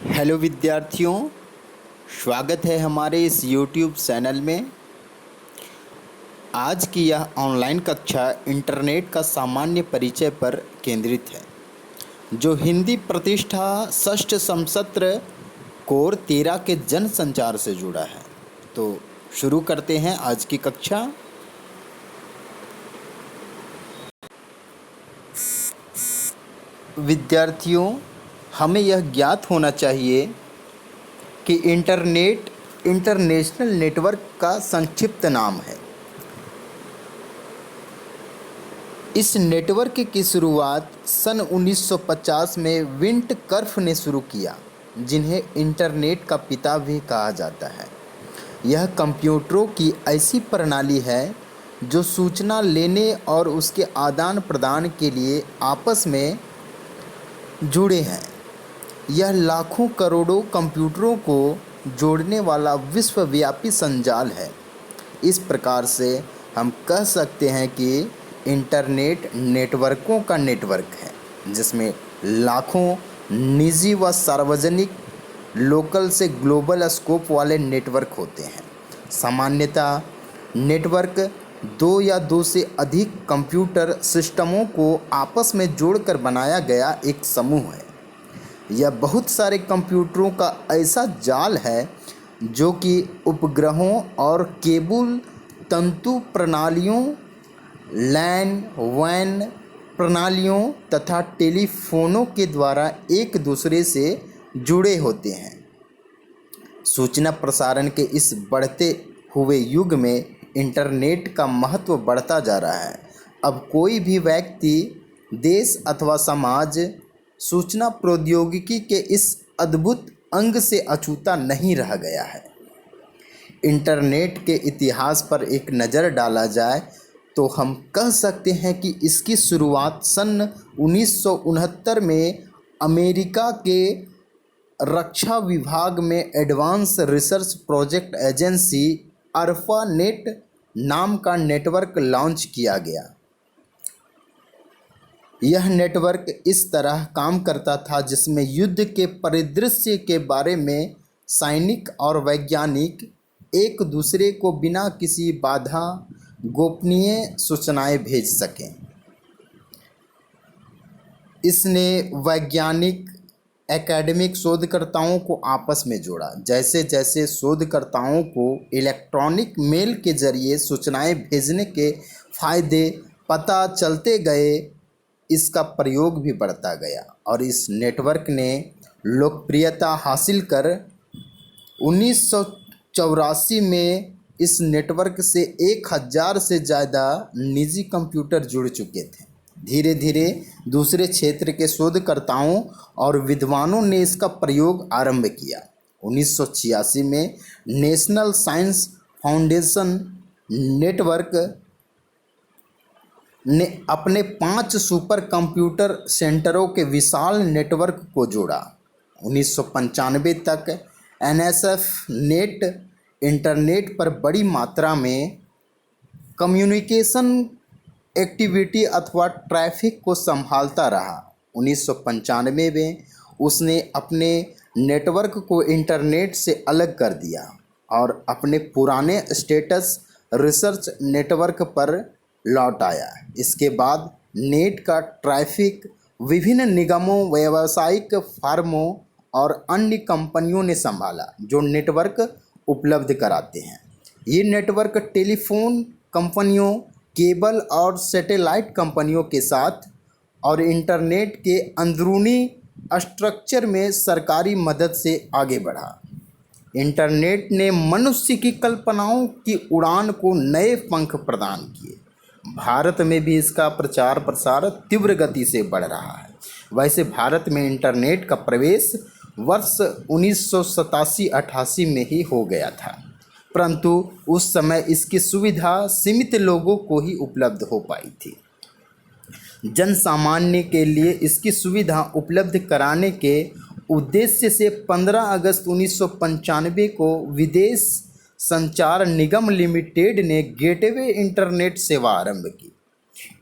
Hello विद्यार्थियों, स्वागत है हमारे इस YouTube चैनल में। आज की यह ऑनलाइन कक्षा इंटरनेट का सामान्य परिचय पर केंद्रित है, जो हिंदी प्रतिष्ठा षष्ठ समसत्र कोर 13 के जन संचार से जुड़ा है। तो शुरू करते हैं आज की कक्षा। विद्यार्थियों, हमें यह ज्ञात होना चाहिए कि इंटरनेट इंटरनेशनल नेटवर्क का संक्षिप्त नाम है। इस नेटवर्क की शुरुआत सन 1950 में विंटकर्फ ने शुरू किया, जिन्हें इंटरनेट का पिता भी कहा जाता है। यह कंप्यूटरों की ऐसी प्रणाली है जो सूचना लेने और उसके आदान प्रदान के लिए आपस में जुड़े हैं। यह लाखों करोड़ों कंप्यूटरों को जोड़ने वाला विश्वव्यापी संजाल है। इस प्रकार से हम कह सकते हैं कि इंटरनेट नेटवर्कों का नेटवर्क है, जिसमें लाखों निजी व सार्वजनिक लोकल से ग्लोबल स्कोप वाले नेटवर्क होते हैं। सामान्यतः नेटवर्क दो या दो से अधिक कंप्यूटर सिस्टमों को आपस में जोड़कर बनाया गया एक समूह है। यह बहुत सारे कंप्यूटरों का ऐसा जाल है जो कि उपग्रहों और केबल तंतु प्रणालियों, लैन वैन प्रणालियों तथा टेलीफोनों के द्वारा एक दूसरे से जुड़े होते हैं। सूचना प्रसारण के इस बढ़ते हुए युग में इंटरनेट का महत्व बढ़ता जा रहा है। अब कोई भी व्यक्ति, देश अथवा समाज सूचना प्रौद्योगिकी के इस अद्भुत अंग से अछूता नहीं रह गया है। इंटरनेट के इतिहास पर एक नज़र डाला जाए तो हम कह सकते हैं कि इसकी शुरुआत सन 1969 में अमेरिका के रक्षा विभाग में advance research project agency ARPANET नाम का नेटवर्क लॉन्च किया गया। यह नेटवर्क इस तरह काम करता था जिसमें युद्ध के परिदृश्य के बारे में सैनिक और वैज्ञानिक एक दूसरे को बिना किसी बाधा गोपनीय सूचनाएं भेज सकें। इसने वैज्ञानिक एकेडमिक शोधकर्ताओं को आपस में जोड़ा। जैसे जैसे शोधकर्ताओं को इलेक्ट्रॉनिक मेल के जरिए सूचनाएं भेजने के फायदे पता चलते गए, इसका प्रयोग भी बढ़ता गया और इस नेटवर्क ने लोकप्रियता हासिल कर 1984 में इस नेटवर्क से 1000 से ज़्यादा निजी कंप्यूटर जुड़ चुके थे। धीरे धीरे दूसरे क्षेत्र के शोधकर्ताओं और विद्वानों ने इसका प्रयोग आरंभ किया। 1986 में नेशनल साइंस फाउंडेशन नेटवर्क ने अपने 5 सुपर कंप्यूटर सेंटरों के विशाल नेटवर्क को जोड़ा। 1995 तक NSF नेट इंटरनेट पर बड़ी मात्रा में कम्युनिकेशन एक्टिविटी अथवा ट्रैफिक को संभालता रहा। 1995 में उसने अपने नेटवर्क को इंटरनेट से अलग कर दिया और अपने पुराने स्टेटस रिसर्च नेटवर्क पर लौट आया। इसके बाद नेट का ट्रैफिक विभिन्न निगमों, व्यावसायिक फर्मों और अन्य कंपनियों ने संभाला जो नेटवर्क उपलब्ध कराते हैं। ये नेटवर्क टेलीफोन कंपनियों, केबल और सैटेलाइट कंपनियों के साथ और इंटरनेट के अंदरूनी स्ट्रक्चर में सरकारी मदद से आगे बढ़ा। इंटरनेट ने मनुष्य की कल्पनाओं की उड़ान को नए पंख प्रदान किए। भारत में भी इसका प्रचार प्रसार तीव्र गति से बढ़ रहा है। वैसे भारत में इंटरनेट का प्रवेश वर्ष 1987-88 में ही हो गया था, परंतु उस समय इसकी सुविधा सीमित लोगों को ही उपलब्ध हो पाई थी। जन सामान्य के लिए इसकी सुविधा उपलब्ध कराने के उद्देश्य से 15 अगस्त 1995 को विदेश संचार निगम लिमिटेड ने गेटवे इंटरनेट सेवा आरंभ की।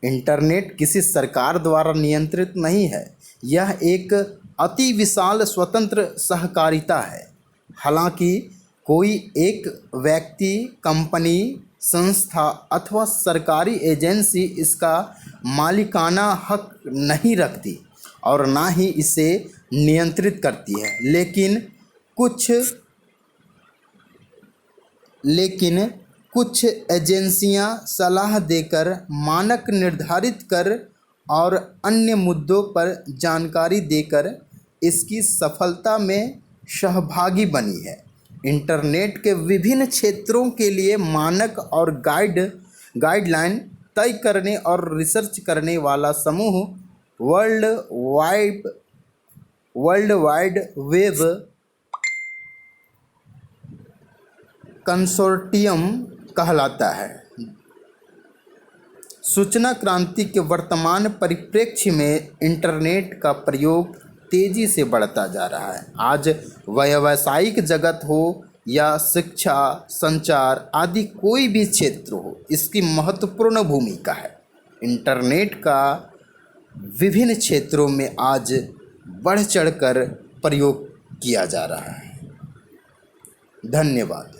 इंटरनेट किसी सरकार द्वारा नियंत्रित नहीं है, यह एक अति विशाल स्वतंत्र सहकारिता है। हालांकि कोई एक व्यक्ति, कंपनी, संस्था अथवा सरकारी एजेंसी इसका मालिकाना हक नहीं रखती और ना ही इसे नियंत्रित करती है, लेकिन कुछ एजेंसियां सलाह देकर, मानक निर्धारित कर और अन्य मुद्दों पर जानकारी देकर इसकी सफलता में सहभागी बनी है। इंटरनेट के विभिन्न क्षेत्रों के लिए मानक और गाइडलाइन तय करने और रिसर्च करने वाला समूह वर्ल्ड वाइड वेब कंसोर्टियम कहलाता है। सूचना क्रांति के वर्तमान परिप्रेक्ष्य में इंटरनेट का प्रयोग तेजी से बढ़ता जा रहा है। आज व्यावसायिक जगत हो या शिक्षा, संचार आदि कोई भी क्षेत्र हो, इसकी महत्वपूर्ण भूमिका है। इंटरनेट का विभिन्न क्षेत्रों में आज बढ़ चढ़कर प्रयोग किया जा रहा है। धन्यवाद।